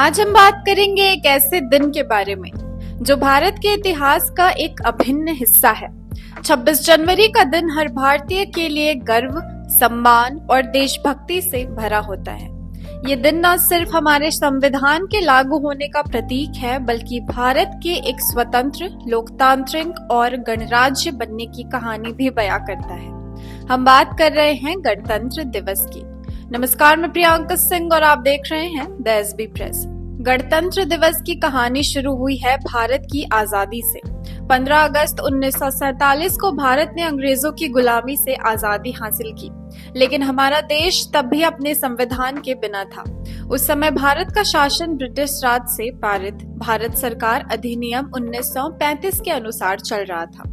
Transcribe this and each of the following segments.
आज हम बात करेंगे एक ऐसे दिन के बारे में जो भारत के इतिहास का एक अभिन्न हिस्सा है। 26 जनवरी का दिन हर भारतीय के लिए गर्व, सम्मान और देशभक्ति से भरा होता है। ये दिन न सिर्फ हमारे संविधान के लागू होने का प्रतीक है, बल्कि भारत के एक स्वतंत्र, लोकतांत्रिक और गणराज्य बनने की कहानी भी बयां करता है। हम बात कर रहे हैं गणतंत्र दिवस की। नमस्कार, मैं प्रियंका सिंह और आप देख रहे हैं द एसबी प्रेस। गणतंत्र दिवस की कहानी शुरू हुई है भारत की आजादी से। 15 अगस्त 1947 को भारत ने अंग्रेजों की गुलामी से आजादी हासिल की, लेकिन हमारा देश तब भी अपने संविधान के बिना था। उस समय भारत का शासन ब्रिटिश राज से पारित भारत सरकार अधिनियम 1935 के अनुसार चल रहा था।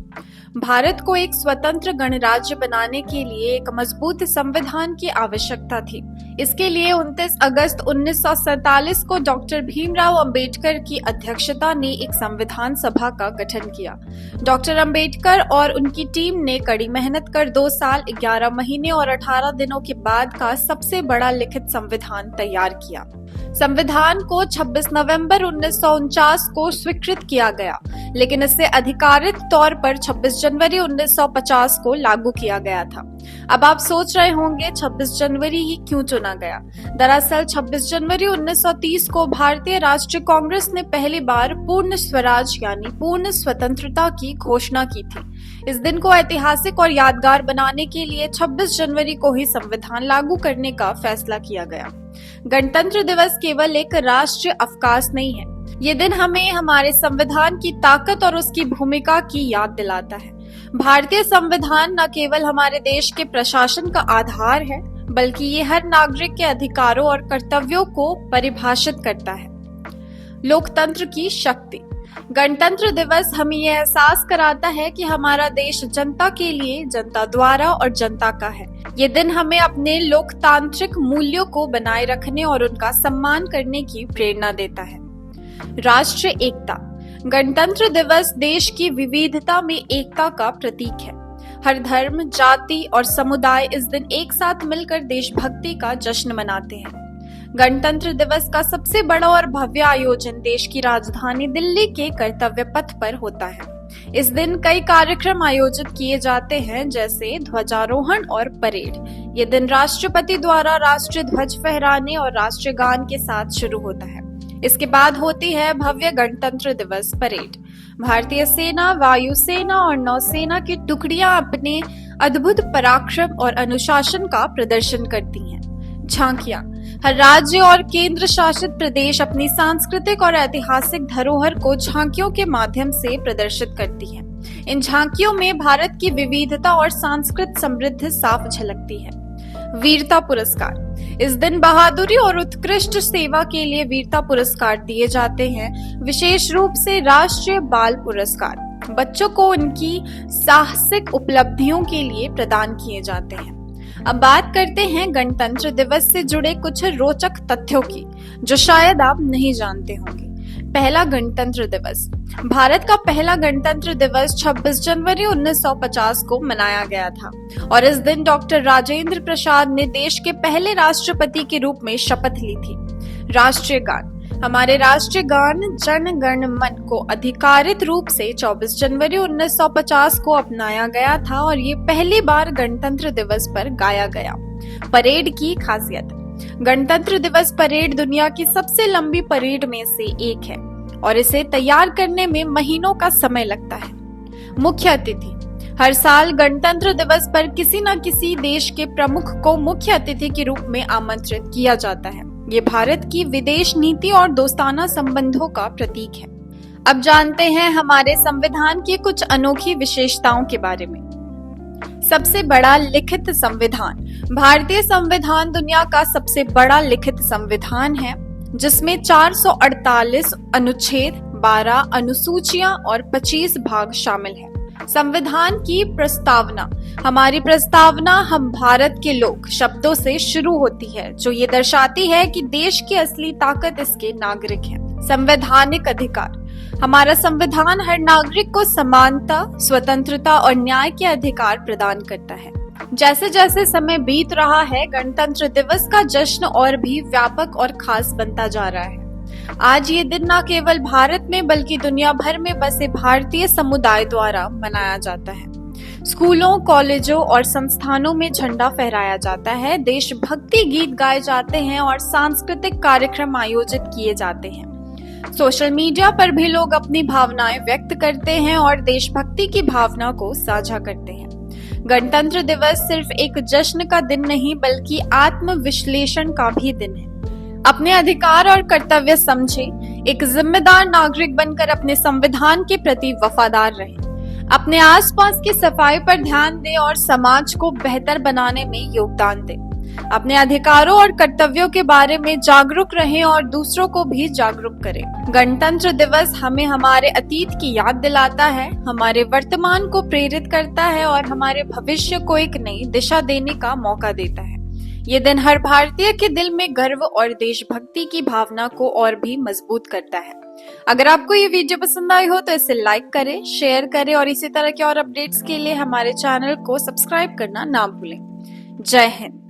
भारत को एक स्वतंत्र गणराज्य बनाने के लिए एक मजबूत संविधान की आवश्यकता थी। इसके लिए 29 अगस्त 1947 को डॉक्टर भीमराव अंबेडकर की अध्यक्षता ने एक संविधान सभा का गठन किया। डॉक्टर अंबेडकर और उनकी टीम ने कड़ी मेहनत कर 2 साल 11 महीने और 18 दिनों के बाद का सबसे बड़ा लिखित संविधान तैयार किया। संविधान को 26 नवंबर 1949 को स्वीकृत किया गया, लेकिन इसे आधिकारिक तौर पर 26 जनवरी 1950 को लागू किया गया था। अब आप सोच रहे होंगे 26 जनवरी ही क्यों चुना गया? दरअसल 26 जनवरी 1930 को भारतीय राष्ट्रीय कांग्रेस ने पहली बार पूर्ण स्वराज यानी पूर्ण स्वतंत्रता की घोषणा की थी। इस दिन को ऐतिहासिक और यादगार बनाने के लिए 26 जनवरी को ही संविधान लागू करने का फैसला किया गया। गणतंत्र दिवस केवल एक राष्ट्रीय अवकाश नहीं है, ये दिन हमें हमारे संविधान की ताकत और उसकी भूमिका की याद दिलाता है। भारतीय संविधान न केवल हमारे देश के प्रशासन का आधार है, बल्कि ये हर नागरिक के अधिकारों और कर्तव्यों को परिभाषित करता है। लोकतंत्र की शक्ति। गणतंत्र दिवस हमें यह एहसास कराता है कि हमारा देश जनता के लिए, जनता द्वारा और जनता का है। ये दिन हमें अपने लोकतांत्रिक मूल्यों को बनाए रखने और उनका सम्मान करने की प्रेरणा देता है। राष्ट्रीय एकता। गणतंत्र दिवस देश की विविधता में एकता का प्रतीक है। हर धर्म, जाति और समुदाय इस दिन एक साथ मिलकर देशभक्ति का जश्न मनाते हैं। गणतंत्र दिवस का सबसे बड़ा और भव्य आयोजन देश की राजधानी दिल्ली के कर्तव्य पथ पर होता है। इस दिन कई कार्यक्रम आयोजित किए जाते हैं, जैसे ध्वजारोहण और परेड। ये दिन राष्ट्रपति द्वारा राष्ट्रीय ध्वज फहराने और राष्ट्रीय गान के साथ शुरू होता है। इसके बाद होती है भव्य गणतंत्र दिवस परेड। भारतीय सेना, वायुसेना और नौसेना की टुकड़ियां अपने अद्भुत पराक्रम और अनुशासन का प्रदर्शन करती हैं। झांकियां। हर राज्य और केंद्र शासित प्रदेश अपनी सांस्कृतिक और ऐतिहासिक धरोहर को झांकियों के माध्यम से प्रदर्शित करती है। इन झांकियों में भारत की विविधता और सांस्कृतिक समृद्धि साफ झलकती है। वीरता पुरस्कार। इस दिन बहादुरी और उत्कृष्ट सेवा के लिए वीरता पुरस्कार दिए जाते हैं। विशेष रूप से राष्ट्रीय बाल पुरस्कार बच्चों को उनकी साहसिक उपलब्धियों के लिए प्रदान किए जाते हैं। अब बात करते हैं गणतंत्र दिवस से जुड़े कुछ रोचक तथ्यों की, जो शायद आप नहीं जानते होंगे। पहला गणतंत्र दिवस। भारत का पहला गणतंत्र दिवस 26 जनवरी 1950 को मनाया गया था और इस दिन डॉक्टर राजेंद्र प्रसाद ने देश के पहले राष्ट्रपति के रूप में शपथ ली थी। राष्ट्रीय गान। हमारे राष्ट्रीय गान जन गण मन को आधिकारिक रूप से 24 जनवरी 1950 को अपनाया गया था और ये पहली बार गणतंत्र दिवस पर गाया गया। परेड की खासियत। गणतंत्र दिवस परेड दुनिया की सबसे लंबी परेड में से एक है और इसे तैयार करने में महीनों का समय लगता है। मुख्य अतिथि। हर साल गणतंत्र दिवस पर किसी न किसी देश के प्रमुख को मुख्य अतिथि के रूप में आमंत्रित किया जाता है। ये भारत की विदेश नीति और दोस्ताना संबंधों का प्रतीक है। अब जानते हैं हमारे संविधान की कुछ अनोखी विशेषताओं के बारे में। सबसे बड़ा लिखित संविधान। भारतीय संविधान दुनिया का सबसे बड़ा लिखित संविधान है, जिसमें 448 अनुच्छेद, 12 अनुसूचियां और 25 भाग शामिल हैं। संविधान की प्रस्तावना। हमारी प्रस्तावना हम भारत के लोग शब्दों से शुरू होती है, जो ये दर्शाती है कि देश की असली ताकत इसके नागरिक हैं। संवैधानिक अधिकार। हमारा संविधान हर नागरिक को समानता, स्वतंत्रता और न्याय के अधिकार प्रदान करता है। जैसे जैसे समय बीत रहा है, गणतंत्र दिवस का जश्न और भी व्यापक और खास बनता जा रहा है। आज ये दिन न केवल भारत में बल्कि दुनिया भर में बसे भारतीय समुदाय द्वारा मनाया जाता है। स्कूलों, कॉलेजों और संस्थानों में झंडा फहराया जाता है, देशभक्ति गीत गाए जाते हैं और सांस्कृतिक कार्यक्रम आयोजित किए जाते हैं। सोशल मीडिया पर भी लोग अपनी भावनाएं व्यक्त करते हैं और देशभक्ति की भावना को साझा करते हैं। गणतंत्र दिवस सिर्फ एक जश्न का दिन नहीं बल्कि आत्मविश्लेषण का भी दिन है। अपने अधिकार और कर्तव्य समझें, एक जिम्मेदार नागरिक बनकर अपने संविधान के प्रति वफादार रहें, अपने आसपास की सफाई पर ध्यान दें और समाज को बेहतर बनाने में योगदान दें। अपने अधिकारों और कर्तव्यों के बारे में जागरूक रहें और दूसरों को भी जागरूक करें। गणतंत्र दिवस हमें हमारे अतीत की याद दिलाता है, हमारे वर्तमान को प्रेरित करता है और हमारे भविष्य को एक नई दिशा देने का मौका देता है। ये दिन हर भारतीय के दिल में गर्व और देशभक्ति की भावना को और भी मजबूत करता है। अगर आपको ये वीडियो पसंद आई हो तो इसे लाइक करें, शेयर करें और इसी तरह के और अपडेट्स के लिए हमारे चैनल को सब्सक्राइब करना ना भूलें। जय हिंद।